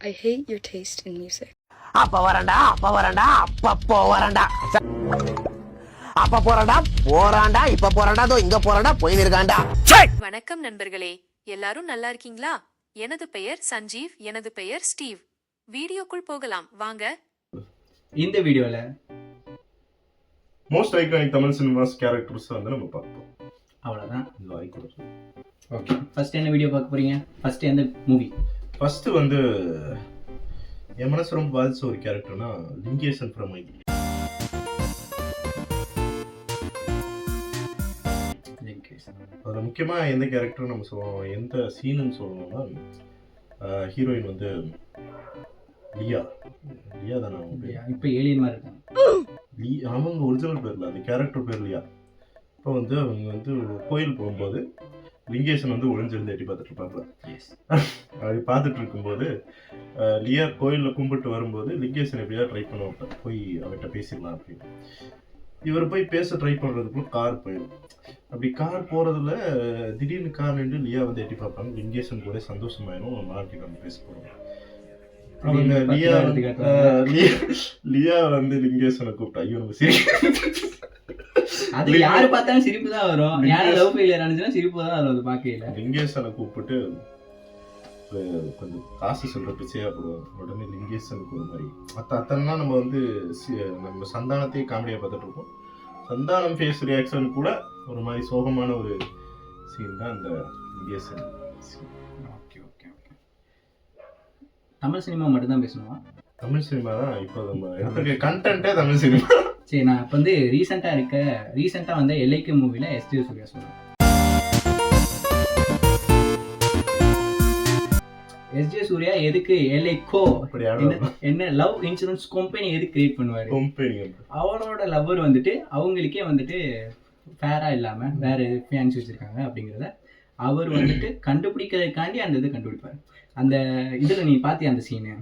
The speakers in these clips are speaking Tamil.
I hate your taste in music. அப்ப வரண்டா அப்பப்போ வரண்டா அப்ப போறாண்டா இப்ப போறாண்டா தோ இங்க போறாண்டா போய் இருக்காண்டா. வணக்கம் நண்பர்களே, எல்லாரும் நல்லா இருக்கீங்களா? எனது பெயர் சஞ்சீவ், எனது பெயர் ஸ்டீவ். வீடியோக்குள் போகலாம் வாங்க. இந்த வீடியோல most iconic Tamil cinemas characters வந்து நம்ம பார்ப்போம். அவ்வளோதான். இந்த வாய்ப்பு. ஓகே, ஃபர்ஸ்ட் என்ன வீடியோ பார்க்க போறீங்க? ஃபர்ஸ்ட் எந்த மூவி? ஃபர்ஸ்ட் வந்து என் மனசு ரொம்ப பாதிச்ச ஒரு கேரக்டர்னா லிங்கேசன் ஃப்ரம் ஐ. அதில் முக்கியமாக எந்த கேரக்டர் நம்ம சொல்லுவோம், எந்த சீனுன்னு சொல்லணும்னா ஹீரோயின் வந்து லியா தானே அவங்க. இப்போ ஏலியன் மாதிரி இருக்காங்க. அவங்க ஒரிஜினல் பேரில் அந்த கேரக்டர் பேர் லியா. இப்போ வந்து அவங்க வந்து கோயில் போகும்போது லிங்கேசன் வந்து ஒளிஞ்சிருந்து எட்டி பார்த்துட்டு இருப்பாங்க. அப்படி பார்த்துட்டு இருக்கும்போது லியா கோயிலில் கும்பிட்டு வரும்போது லிங்கேசன் எப்படியா ட்ரை பண்ணுவாங்க, போய் அவர்கிட்ட பேசிடலாம் அப்படின்னு. இவர் போய் பேச ட்ரை பண்ணுறதுக்குள்ள கார் போயிடும். அப்படி கார் போகிறதுல திடீர்னு கார் நின்று லியா வந்து எட்டி பார்ப்பாங்க. லிங்கேசன் கூட சந்தோஷமாயிடும், மார்க்கிட்ட நம்ம பேச போகிறோம். அவங்க லியா வந்து லிங்கேசனை கூப்பிட்டா, ஐயோ நம்ம சரி அது யாரு பார்த்தாலும் சிரிப்பு தான் வரும். யாரை லவ் ஃபெயிலியர் ஆனிச்சுன்னா சிரிப்பு தான் வரும். அது பார்க்கல லிங்கேசனை கூப்பிட்டு கொஞ்சம் காசு சொல்ற பிச்சையா போடுவோம். உடனே லிங்கேசனுக்கு ஒரு மாதிரி அத்தனா நம்ம வந்து நம்ம சந்தானத்தையே காமெடியா பார்த்துட்டு இருக்கோம். சந்தானம் ஃபேஸ் ரியாக்ஷன் கூட ஒரு மாதிரி சோகமான ஒரு சீன் தான் அந்த Lingesan scene. Okay okay okay. Tamil cinema மட்டும்தான் பேசணுமா? தமிழ் சினிமா தான் இப்போ நம்ம எடுத்துருக்க கண்டென்ட்டே தமிழ் சினிமா. சரி, நான் இப்போ வந்து ரீசெண்டாக வந்து எல்ஐகே மூவியில் எஸ்டி சூர்யா சொல்கிறேன். எஸ்ஜே சூர்யா எதுக்கு எல்ஐகோ என்ன லவ் இன்சூரன்ஸ் கம்பெனி எதுக்கு கிரியேட் பண்ணுவாரு? அவனோட லவ்வர் வந்துட்டு அவங்களுக்கே வந்துட்டு ஃபேரா இல்லாமல் வேற ஃபேன்ஸ் வச்சிருக்காங்க அப்படிங்கிறத அவர் வந்துட்டு கண்டுபிடிக்கிறதுக்காண்டி அந்த இது கண்டுபிடிப்பார். அந்த இதில் நீ பார்த்தியா அந்த சீனு?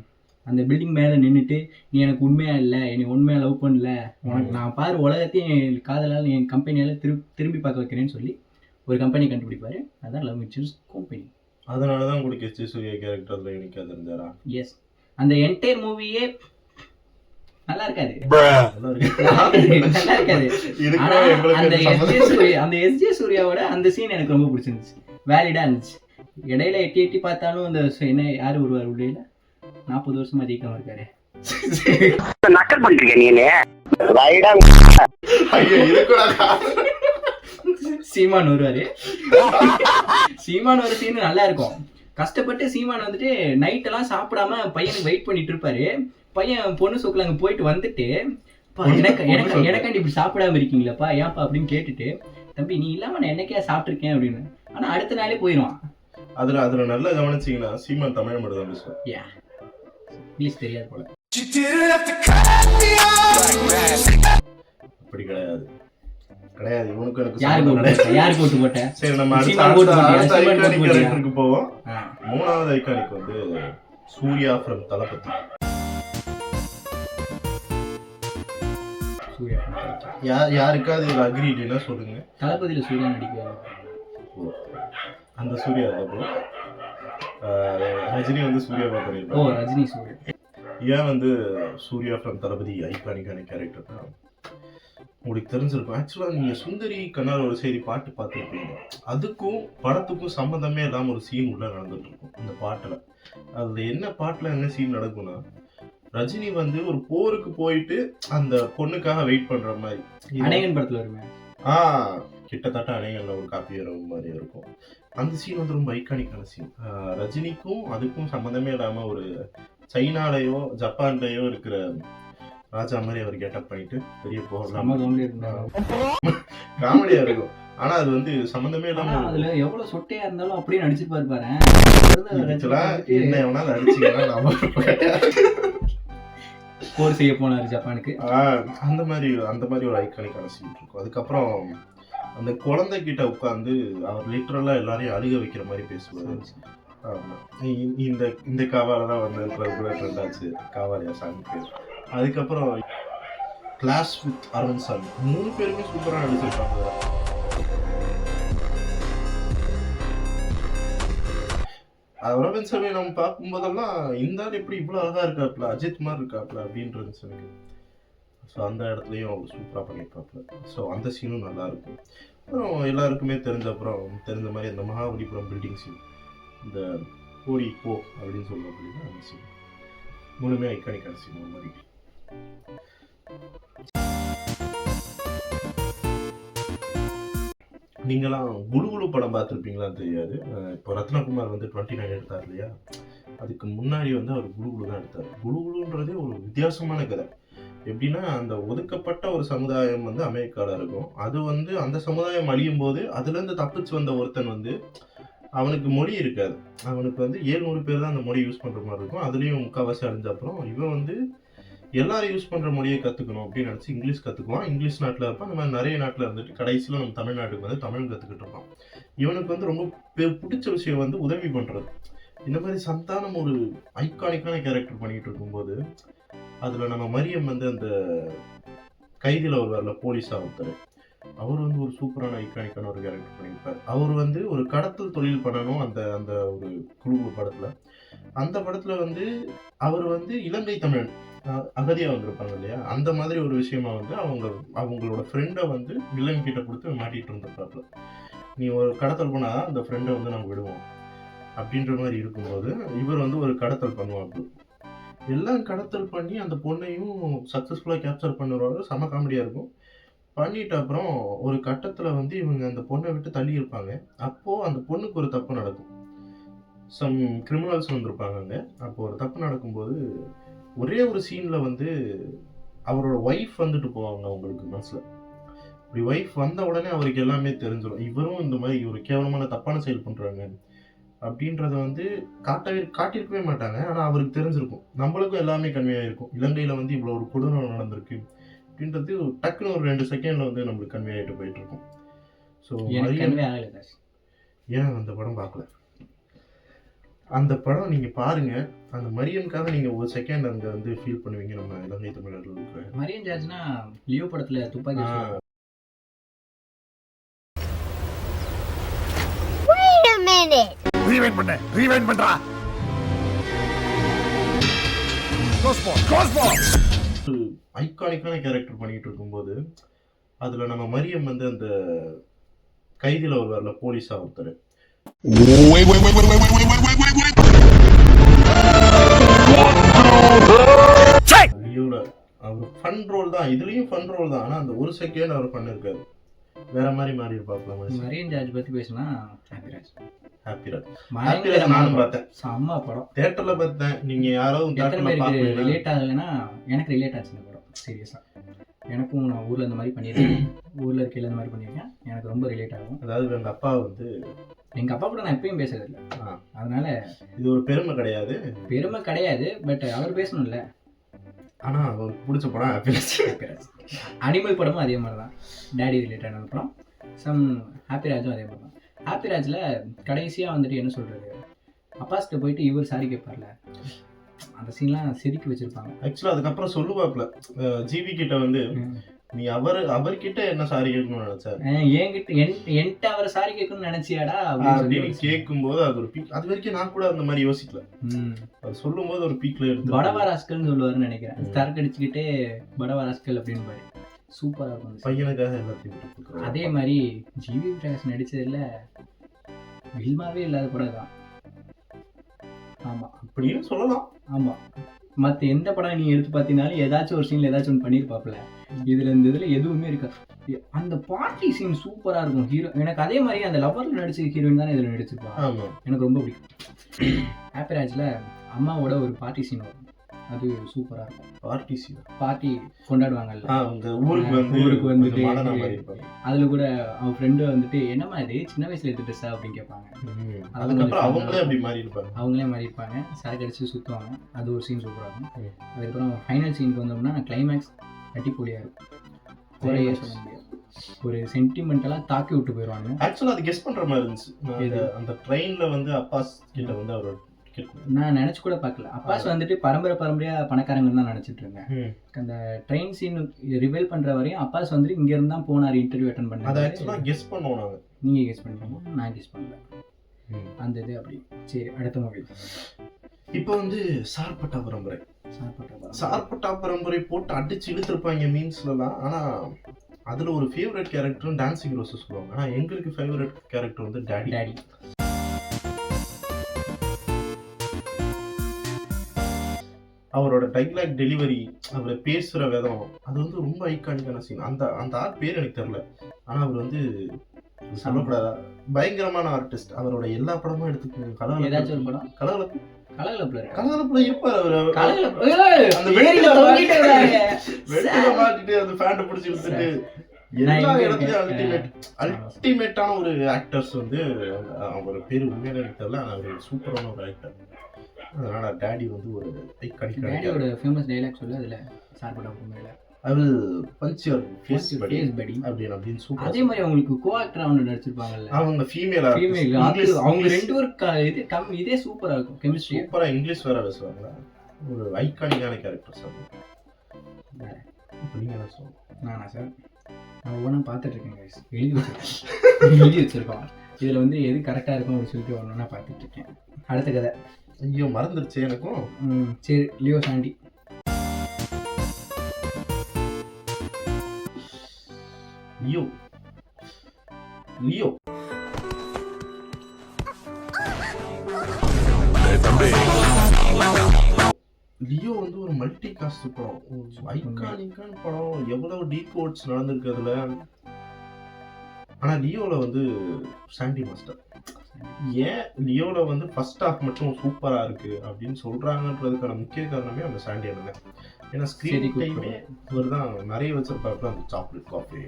அந்த பில்டிங் மேலே நின்றுட்டு நீ எனக்கு உண்மையாக இல்லை, என்னை உண்மையாக லவ் பண்ணல, உனக்கு நான் பாரு உலகத்தையும் காதலால் என் கம்பெனியால் திரும்பி பார்க்க வைக்கிறேன்னு சொல்லி ஒரு கம்பெனி கண்டுபிடிப்பாரு. அதுதான் லவ் இன்சூரன்ஸ் கம்பெனி. அதனால தான் உங்களுக்கு எஸ்ஜே சூர்யா கேரக்டர்ல யூனிக்கா தெரிஞ்சாரா? எஸ், அந்த என்டையர் மூவியே நல்லா இருக்காது. அந்த எஸ்ஜே சூர்யாவோட அந்த சீன் எனக்கு ரொம்ப பிடிச்சிருந்துச்சு, வேலிடா இருந்துச்சு. இடையில எட்டி பார்த்தாலும் அந்த என்ன யாரு வருவார் உள்ளே 40 வருஷமா ஜெயிக்காம இருக்காரு. நக்கல் பண்றீங்க நீ. சீமான் வருவாரு. சீமான் ஒரு சீன் நல்லா இருக்கும். கஷ்டப்பட்டு சீமான் வந்துட்டு நைட் எல்லாம் சாப்பிடாம பையனுக்கு வெயிட் பண்ணிட்டு இருப்பாரு. பையன் பொண்ணு சோக்கில் அங்கே போயிட்டு வந்துட்டு எனக்காண்டி இப்படி சாப்பிடாம இருக்கீங்களாப்பா, ஏன்ப்பா அப்படின்னு கேட்டுட்டு, தம்பி நீ இல்லாம நான் என்னைக்கே சாப்பிட்டுருக்கேன் அப்படின்னு. ஆனா அடுத்த நாளே போயிடுவான். அதுல நல்லா கவனிச்சீங்கன்னா சீமான் தமிழ் மட்டும் தான் பேசுவான். இங்கிலீஷ் தெரியாது போல. அப்படி கிடையாது. இவனுக்கு யாருக்கு ஓட்டு போட்டேன்? சரி, நம்ம அடுத்த ஐகானிக் கேரக்டருக்கு போவோம். மூணாவது ஐகானிக் வந்து சூர்யா ஃப்ரம் தளபதி. யாருக்காவது இதுல அக்ரி இல்லைன்னா சொல்லுங்க. தளபதியில சூர்யா நடிக்கிறாரு. அந்த சூர்யா ரஜினி வந்து சூர்யா பண்ணிருப்பாங்க. ரஜினி சூர்யா. ஏன் வந்து சூர்யா ஃப்ரம் தளபதி ஐகானிக்கான கேரக்டர் தான் உங்களுக்கு தெரிஞ்சிருக்கும். ஆக்சுவலாக நீங்கள் சுந்தரி கண்ணால் ஒரு செய்தி பாட்டு பார்த்துருப்பீங்க. அதுக்கும் படத்துக்கும் சம்மந்தமே இல்லாமல் ஒரு சீன் உள்ள நடந்துட்டு இருக்கும் அந்த பாட்டில். அதில் என்ன பாட்டில் என்ன சீன் நடக்கும்னா, ரஜினி வந்து ஒரு போருக்கு போயிட்டு அந்த பொண்ணுக்காக வெயிட் பண்ணுற மாதிரி. அநேகன் படத்தில் வருமே. கிட்டத்தட்ட அநேகனில் ஒரு காப்பி வர மாதிரி இருக்கும். அந்த சீன் வந்து ரொம்ப ஐகானிக்கான சீன். ரஜினிக்கும் அதுக்கும் சம்மந்தமே இல்லாமல் ஒரு சைனாலேயோ ஜப்பான்லேயோ இருக்கிற ராஜா மாதிரி அவர் கெட்டப் பண்ணிட்டு பெரிய போகலாம் காமெடியா இருக்கும். ஆனா அது வந்து சம்பந்தமே இல்லாம அதுல எவ்வளவு சொட்டையா இருந்தாலும் அப்படியே நடிச்சிருப்பாரு பாரு. என்ன எவனாலும் அடிச்சீங்கன்னா போர் செய்ய போனாரு ஜப்பானுக்கு. அந்த மாதிரி ஒரு ஐகானிக்கான சீன் இருக்கும். அதுக்கப்புறம் அந்த குழந்தை கிட்ட உட்காந்து அவர் லிட்டரலா எல்லாரையும் அழுக வைக்கிற மாதிரி பேசுவாரு. ஆமா, இந்த காவால தான் வந்து ட்ரெண்ட் ஆச்சு காவாலியா சாங்க்கு. அதுக்கப்புறம் கிளாஸ் வித் அரவிந்த் சாமி 3 பேருமே சூப்பராக நடிச்சிருப்பாங்க. அரவிந்த் சாமி நம்ம பார்க்கும்போதெல்லாம் இந்த ஆள் எப்படி இவ்வளோ அழகா இருக்காப்புல, அஜித் மாதிரி இருக்காப்புல அப்படின்னு இருந்துச்சு எனக்கு. ஸோ அந்த இடத்துலையும் அவர் சூப்பராக பண்ணியிருப்பாப்புல. ஸோ அந்த சீனும் நல்லா இருக்கும். அப்புறம் எல்லாருக்குமே தெரிஞ்ச மாதிரி அந்த மகாபலிபுரம் பில்டிங் சீன், இந்த ஓடி போ அப்படின்னு சொல்லுவோம் அப்படின்னா அந்த சீன் மூணுமே ஐக்கானிக்கான சீன் ஒரு மாதிரி. நீங்களாம் குலுகுலு படம் பார்த்துருப்பீங்களான்னு தெரியாது. இப்போ ரத்னகுமார் வந்து 29 எடுத்தார் இல்லையா, அதுக்கு முன்னாடி வந்து அவர் குலுகுலு தான் எடுத்தார். குலுகுலுன்றதே ஒரு வித்தியாசமான கதை. எப்படின்னா, அந்த ஒதுக்கப்பட்ட ஒரு சமுதாயம் வந்து அமெரிக்காவில் இருக்கும். அது வந்து அந்த சமுதாயம் அழியும் போது அதுலேருந்து தப்பிச்சு வந்த ஒருத்தன் வந்து அவனுக்கு மொழி இருக்காது. அவனுக்கு வந்து 700 பேர் தான் அந்த மொழி யூஸ் பண்ணுற மாதிரி இருக்கும். அதுலேயும் முக்கால்வாசி அழிஞ்ச அப்புறம் இவன் வந்து எல்லாரும் யூஸ் பண்ணுற மொழியை கற்றுக்கணும் அப்படின்னு நினச்சி இங்கிலீஷ் கற்றுக்குவான். இங்கிலீஷ் நாட்டில் இருப்பான். அந்த மாதிரி நிறைய நாட்டில் இருந்துட்டு கடைசியில் நம்ம தமிழ்நாட்டுக்கு வந்து தமிழ் கற்றுக்கிட்டு இருப்பான். இவனுக்கு வந்து ரொம்ப பிடிச்ச விஷயம் வந்து உதவி பண்ணுறது. இந்த மாதிரி சந்தானம் ஒரு ஐகானிக்கான கேரக்டர் பண்ணிகிட்டு இருக்கும்போது அதில் நம்ம மரியம் வந்து அந்த கைதியில் ஒரு வரல போலீஸாக ஒருத்தர், அவர் வந்து ஒரு சூப்பரான ஐகானிக்கான ஒரு கேரக்டர் பண்ணியிருப்பார். அவர் வந்து ஒரு கடத்தல் தொழில் பண்ணணும் அந்த அந்த ஒரு குழு படத்தில். அந்த படத்தில் வந்து அவர் வந்து இலங்கை தமிழன் அகதியாக வந்திருப்பாங்க இல்லையா, அந்த மாதிரி ஒரு விஷயமா வந்து அவங்களோட ஃப்ரெண்டை வந்து வில்லன் கிட்ட கொடுத்து மாட்டிகிட்டு இருந்திருப்பாப்புல. நீ ஒரு கடத்தல் பண்ணாதான் அந்த ஃப்ரெண்டை வந்து நம்ம விடுவோம் அப்படின்ற மாதிரி இருக்கும்போது இவர் வந்து ஒரு கடத்தல் பண்ணுவாப்புல. எல்லாம் கடத்தல் பண்ணி அந்த பொண்ணையும் சக்ஸஸ்ஃபுல்லாக கேப்சர் பண்ணுவாங்க. செம காமெடியாக இருக்கும். பண்ணிட்டு அப்புறம் ஒரு கட்டத்தில் வந்து இவங்க அந்த பொண்ணை விட்டு தள்ளி இருப்பாங்க. அப்போது அந்த பொண்ணுக்கு ஒரு தப்பு நடக்கும். சம் கிரிமினல்ஸ் வந்திருப்பாங்க அங்கே. அப்போது ஒரு தப்பு நடக்கும்போது ஒரே ஒரு சீனில் வந்து அவரோட ஒய்ஃப் வந்துட்டு போவாங்க அவங்களுக்கு மனசில். இப்படி ஒய்ஃப் வந்த உடனே அவருக்கு எல்லாமே தெரிஞ்சிடும். இவரும் இந்த மாதிரி ஒரு கேவலமான தப்பான செயல் பண்ணுறாங்க அப்படின்றத வந்து காட்டியிருக்கவே மாட்டாங்க. ஆனால் அவருக்கு தெரிஞ்சிருக்கும். நம்மளுக்கும் எல்லாமே கன்வே இருக்கும். இலங்கையில் வந்து இவ்வளோ ஒரு கொடூரம் நடந்திருக்கு அப்படின்றது டக்குன்னு ஒரு 2 செகண்டில் வந்து நம்மளுக்கு கன்வே ஆகிட்டு போயிட்டு இருக்கும். ஸோ ஏன் அந்த படம் பார்க்கல, அந்த படம் நீங்கள் பாருங்கள். அந்த மரியனுக்காக நீங்கள் ஒரு செகண்ட் அங்கே வந்து ஃபீல் பண்ணுவீங்க. நம்ம இலங்கை தமிழர்களுக்கு மரியன் ஜார்ஜ்னா லியோ படத்தில் துப்பாக்கி ரீவைண்ட் பண்றா. ஐகானிக்கான கேரக்டர் பண்ணிட்டு இருக்கும்போது அதுல நம்ம மரியம் வந்து அந்த கைதியில் ஒரு வரல போலீஸா ஒருத்தர், அவர் ஃபன் ரோல் தான், இதுலயும் ஃபன் ரோல் தான். ஆனா அந்த ஒரு செகண்ட் அவர் பண்ணிருக்காரு, வேற மாதிரி மாறி இருப்பாப்ல. மரியன் ஜார்ஜ் பத்தி பேசினா ஹாப்பிராஜ் நானும் பார்த்தேன். செம்ம படம். தியேட்டர்ல பார்த்தேன். நீங்க யாராவது ரிலேட் ஆகலைன்னா எனக்கு ரிலேட் ஆச்சு இந்த படம். சீரியஸா எனக்கும் நான் ஊர்ல இந்த மாதிரி பண்ணியிருக்கேன். ஊர்ல இருக்கையில இந்த மாதிரி பண்ணியிருக்கேன். எனக்கு ரொம்ப ரிலேட் ஆகும். அதாவது எங்க அப்பா வந்து எங்க அப்பா கூட நான் எப்பயும் பேசுறது இல்லை. அதனால இது ஒரு பெருமை கிடையாது. பட் அவர் பேசணும்ல. ஆனா அவருக்கு பிடிச்ச படம் ஹாப்பிராஜ். அனிமல் படமும் அதே மாதிரி தான். டேடி ரிலேட்டடான படம். ஹாப்பிராஜும் அதே மாதிரி தான். ஹாப்பிராஜில் கடைசியாக வந்துட்டு என்ன சொல்கிறது, அப்பாஸ்கிட்ட போயிட்டு இவர் சாரி கேட்பார்ல, அந்த சீன்லாம் செதுக்கி வச்சுருப்பாங்க. ஆக்சுவலாக அதுக்கப்புறம் சொல்லுவாப்ல ஜிவி கிட்ட வந்து, நீ அவர்கிட்ட என்ன சாரி கேட்கணும்னு நினைச்சாரு, என்கிட்ட அவர் சாரி கேட்கணும்னு நினைச்சியாடா அப்படின்னு கேட்கும்போது அது ஒரு பீக். அது வரைக்கும் நான் கூட அந்த மாதிரி யோசிக்கல. அது சொல்லும் போது ஒரு பீக்ல எடுத்து படவாராஸ்கல்னு சொல்லுவாருன்னு நினைக்கிறேன். தரக்கு அடிச்சுக்கிட்டே படவாராஸ்கல் அப்படின்னு பாரு. சூப்பராக இருக்கும். பையனுக்காக எல்லாத்தையும். அதே மாதிரி ஜிவி பிரகாஷ் நடிச்சதுல வில்மாவே இல்லாத படம் தான். ஆமாம், அப்படின்னு சொல்லலாம். ஆமாம், மற்ற எந்த படம் நீ எடுத்து பார்த்தீங்கன்னாலும் ஏதாச்சும் ஒரு சீனில் ஏதாச்சும் ஒன்று பண்ணியிருப்பாப்புல. இதில் இந்த இதில் எதுவுமே இருக்காது. அந்த பார்ட்டி சீன் சூப்பராக இருக்கும். ஹீரோ எனக்கு அதே மாதிரி அந்த லவரில் நடிச்ச ஹீரோயின் தானே இதில் நடிச்சிருப்பாங்க. எனக்கு ரொம்ப பிடிக்கும். ஹாப்பிராஜில் அம்மாவோட ஒரு பார்ட்டி சீன் வரும். அது சூப்பராக இருக்கும். பார்ட்டி கொண்டாடுவாங்கல்ல, ஊருக்கு வந்துட்டு அதில் கூட அவன் ஃப்ரெண்டு வந்துட்டு என்னம்மா இது சின்ன வயசுல எடுத்து ட்ரெஸ்ஸா அப்படின்னு கேட்பாங்க. அவங்களே மாறி இருப்பாங்க. சரக்கு அடிச்சு சுற்றுவாங்க. அது ஒரு சீன் சூப்பராக இருக்கும். அதுக்கப்புறம் ஃபைனல் சீனுக்கு வந்தோம்னா கிளைமேக்ஸ் கட்டிப்பொலியாக இருக்கும். குறைய சொல்ல முடியாது. ஒரு சென்டிமெண்டலாக தாக்கி விட்டு போயிடுவாங்க. ஆக்சுவலாக அது கெஸ் பண்ணுற மாதிரி இருந்துச்சு. அந்த ட்ரெயினில் வந்து அப்பாஸ் கிட்ட வந்து அவர் நான் நினைச்சு கூட பார்க்கல. அப்பாஸ் வந்துட்டு பரம்பரையா பணக்காரங்கன்னு தான் நினைச்சிட்டு இருந்தேன். அந்த ட்ரெயின் சீன் ரிவீல் பண்ற வரையும் அப்பாஸ் வந்துட்டு இங்க இருந்து தான் போனாரு இன்டர்வியூ அட்டெண்ட் பண்ணாரு. அதை ஆக்சுவலா கெஸ் பண்ணுவோம் நாங்க. நீங்க கெஸ் பண்ணீங்க, நான் கெஸ் பண்ணல. அந்த இது அப்படி. சரி, அடுத்த மூவி. இப்போ வந்து சார்பட்டா பரம்பரை போட்டு அடிச்சு இழுத்துருப்பாங்க மீம்ஸ்லாம். ஆனா அதுல ஒரு ஃபேவரட் கேரக்டரும் டான்சிங் ரோஸ் சொல்லுவாங்க. ஆனா எங்களுக்கு ஃபேவரட் கேரக்டர் வந்து டாடி. அவரோட டைலாக் டெலிவரி, அவரை பேசுற விதம், அது வந்து ரொம்ப ஐகானிக்கான சீன். அந்த ஆர்ட் பேர் எனக்கு தெரியல. ஆனா அவர் வந்து சொல்லக்கூடாதா, பயங்கரமான ஆர்டிஸ்ட். அவரோட எல்லா படமும் எடுத்துக்கோங்க. கலகலப்புல இருப்பாரு அவரு. அந்த வெட்டில மாட்டிட்டு அந்த ஃபேண்ட பிடிச்சி இழுத்துட்டு எல்லா இடத்துலயும் அல்டிமேட்டான ஒரு ஆக்டர்ஸ் வந்து அவர் பேரு உண்மையில எனக்கு தெரியல. ஆனா அவர் சூப்பரான ஒரு ஆக்டர். அதனால டாடி வந்து ஒரு டாடியோட ஃபேமஸ் டயலாக் சொல்லு. அதுல சார்பட்டா பரம்பரையில I will punch your face buddy அப்படின்னு சூப்பர். அதே மாதிரி அவங்களுக்கு கோ ஆக்டரா வந்து நடிச்சிருப்பாங்கல்ல, அவங்க ஃபீமேல் அவங்க ரெண்டு பேரும் இதே சூப்பரா இருக்கும். கெமிஸ்ட்ரி சூப்பரா. இங்கிலீஷ் வேற பேசுவாங்க. ஒரு ஐகானிக்கான கேரக்டர் சார். நீங்க என்ன சொல்லுங்க? நானா சார், நான் ஒவ்வொன்றா பார்த்துட்டு இருக்கேன் கைஸ். எழுதி வச்சிருக்கோம். இதுல வந்து எது கரெக்டா இருக்கும் அப்படின்னு சொல்லிட்டு ஒவ்வொன்றா பார்த்துட்டு இருக்கேன். அடுத்த கதை. ஐயோ மறந்துருச்சு எனக்கும். சரி, லியோ சாண்டி. லியோ வந்து ஒரு மல்டி காஸ்ட் படம், ஐகானிக்கான படம். எவ்வளவு டீகோட்ஸ் நடந்திருக்கு அதுல. ஆனா லியோல வந்து சாண்டி மாஸ்டர். ஏன் லியோல வந்து ஃபர்ஸ்ட் ஹாஃப் மட்டும் சூப்பரா இருக்கு அப்படின்னு சொல்றாங்கன்றதுக்கான முக்கிய காரணமே அந்த சாண்டி அண்ணன். ஏன்னா ஸ்கிரீன் டைமே இவர் தான் நிறைய வச்சிருப்பாப்புல. அந்த சாக்லேட் காஃபி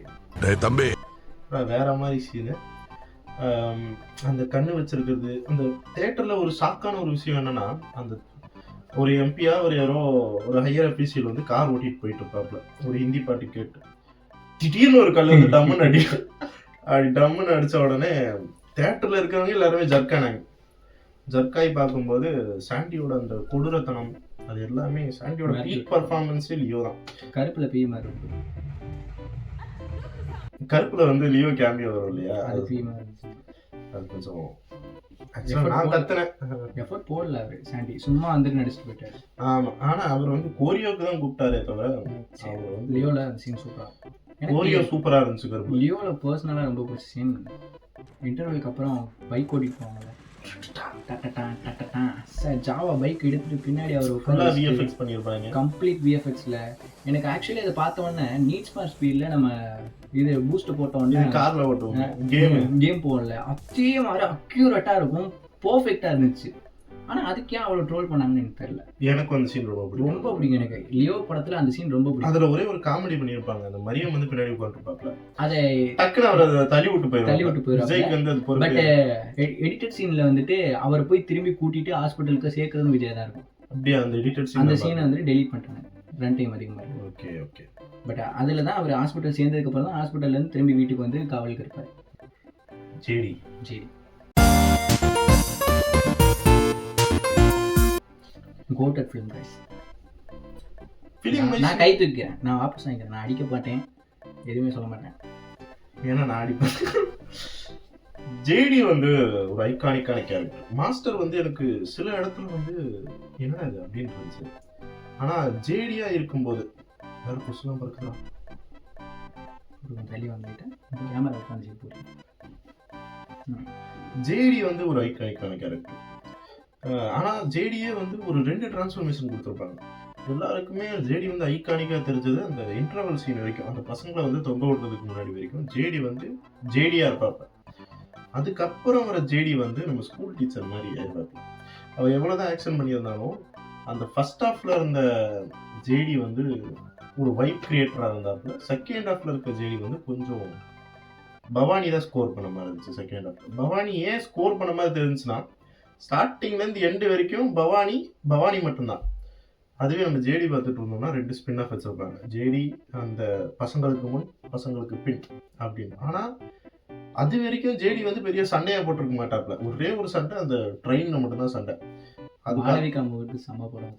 வேற மாதிரி சீனு. அந்த கண்ணு வச்சிருக்கிறது. அந்த தியேட்டர்ல ஒரு ஷாக்கான ஒரு விஷயம் என்னன்னா, அந்த ஒரு எம்பியா ஒரு யாரோ ஒரு ஹையர் அபிஷியல் வந்து கார் ஓட்டிட்டு போயிட்டு இருப்பாப்புல. ஒரு ஹிந்தி பாட்டு கேட்டு திடீர்னு ஒரு கல் வந்து டம்முன்னு டம்முன்னு அடிச்ச உடனே தியேட்டர்ல இருக்கிறவங்க எல்லாருமே ஜர்க்காய் பார்க்கும்போது சாண்டியோட அந்த கொடூரத்தனம், அது எல்லாமே சாண்டியோட பீக் பர்ஃபார்மன்ஸே லியோ தான். கருப்புல பேய் மாதிரி இருக்கு. கருப்புல வந்து லியோ கேமியோ வரும் இல்லையா, அது பேய் மாதிரி. அது கொஞ்சம் நான் கத்துனேன். எஃபோர்ட் போடல அவரு சாண்டி, சும்மா வந்து நடிச்சுட்டு போயிட்டாரு. ஆமா, ஆனா அவர் வந்து கோரியோக்கு தான் கூப்பிட்டாரே தவிர அவர் வந்து லியோல அந்த சீன் சூப்பரா, கோரியோ சூப்பரா இருந்துச்சு. கருப்பு லியோல பர்சனலா ரொம்ப பிடிச்ச சீன், இன்டர்வெலுக்கு அப்புறம் பைக் ஓட்டிட்டு போவாங்கல்ல, ஜாவா பைக் எடுத்துட்டு பின்னாடி அவர் ஃபுல்லா விஎஃப்எக்ஸ் பண்ணிருப்பாங்க. கம்ப்ளீட் விஎஃப்எக்ஸ்ல. எனக்கு ஆக்சுவலி அதை பார்த்த உடனே நீட் ஸ்மார்ட் ஸ்பீட்ல நம்ம இது பூஸ்ட் போட்ட உடனே கார்ல ஓட்டுவோம், கேம் போகல, அதே மாதிரி அக்யூரேட்டா இருக்கும், பெர்ஃபெக்ட்டா இருந்துச்சு. ஆனா அதுக்கு ஏன் அவ்வளவு ட்ரோல் பண்ணாங்கன்னு எனக்கு தெரியல. எனக்கு அந்த சீன் ரொம்ப பிடிக்கும். எனக்கு லியோ படத்துல அந்த சீன் ரொம்ப பிடிக்கும். அதுல ஒரே ஒரு காமெடி பண்ணிருப்பாங்க. அந்த மரியம் வந்து பின்னாடி உட்கார்ந்துருப்பாங்க, அதை டக்குனு அவர் தள்ளி விட்டு போயிடும். பட் எடிட்டட் சீன்ல வந்துட்டு அவர் போய் திரும்பி கூட்டிட்டு ஹாஸ்பிட்டலுக்கு சேர்க்கறதும் விஜய் தான் இருக்கும். அப்படியே அந்த எடிட்டட் சீன், அந்த சீனை வந்து டெலீட் பண்ணிட்டாங்க, ரன் டைம் அதிகமா இருக்கு. Okay okay. பட் அதுல தான் அவர் ஹாஸ்பிட்டல் சேர்ந்ததுக்கு அப்புறம் தான் ஹாஸ்பிட்டல்ல இருந்து திரும்பி வீட்டுக்கு வந்து காவலுக்கு இருப்பாரு. JD quoted film guys. நான் கை தூக்கிறேன், நான் வாபஸ் வாங்கிக்கிறேன். நான் அடிக்க மாட்டேன், எதுவுமே சொல்ல மாட்டேன். ஏன்னா நான் அடிப்பேன். ஜேடி வந்து ஒரு ஐகானிக்கான கேரக்டர். மாஸ்டர் வந்து எனக்கு சில இடத்துல வந்து என்ன அது அப்படின்னு இருந்துச்சு. ஆனா ஜேடியா இருக்கும்போது வேற கொஸ்டின் பறக்குதான் வெளியே வந்துட்டேன், கேமரா உட்காந்து போறேன். ஜேடி வந்து ஒரு ஐகானிக்கான கேரக்டர். ஆனா ஜேடியே வந்து ஒரு 2 டிரான்ஸ்ஃபர்மேஷன் கொடுத்துருப்பாங்க. எல்லாருக்குமே ஜேடி வந்து ஐகானிக்கா தெரிஞ்சது அந்த இன்டர்வல் சீன் வரைக்கும், அந்த பசங்களை வந்து தொங்க விடுறதுக்கு முன்னாடி வரைக்கும் ஜேடி வந்து ஜேடியா இருப்பாப்ப. அதுக்கப்புறம் வர ஜேடி வந்து நம்ம ஸ்கூல் டீச்சர் மாதிரி ஆயிருப்பாங்க. அவர் எவ்வளவுதான் ஆக்ஷன் பண்ணியிருந்தாலும் அந்த ஃபர்ஸ்ட் ஹாஃப்ல இருந்த ஜேடி வந்து ஒரு வைப் கிரியேட்டரா இருந்தாப்புல. செகண்ட் ஹாஃப்ல இருக்க ஜேடி வந்து கொஞ்சம் பவானி தான் ஸ்கோர் பண்ண மாதிரி இருந்துச்சு. செகண்ட் ஹாஃப்ல பவானி ஏன் ஸ்கோர் பண்ண மாதிரி தெரிஞ்சுன்னா, ஸ்டார்டிங்ல இருந்து எண்டு வரைக்கும் பவானி மட்டும்தான். அதுவே நம்ம ஜேடி பார்த்துட்டு இருந்தோம்னா 2 ஸ்பின் ஆஃப் வச்சிருப்பாங்க, ஜேடி அந்த பசங்களுக்கு முன் பசங்களுக்கு பின் அப்படின்னு. ஆனா அது வரைக்கும் ஜேடி வந்து பெரிய சண்டையா போட்டிருக்க மாட்டாப்ல. ஒரே ஒரு சண்டை, அந்த ட்ரெயின்ல மட்டும்தான் சண்டை. அது மாளவிகா மூவிக்கு சம படம்.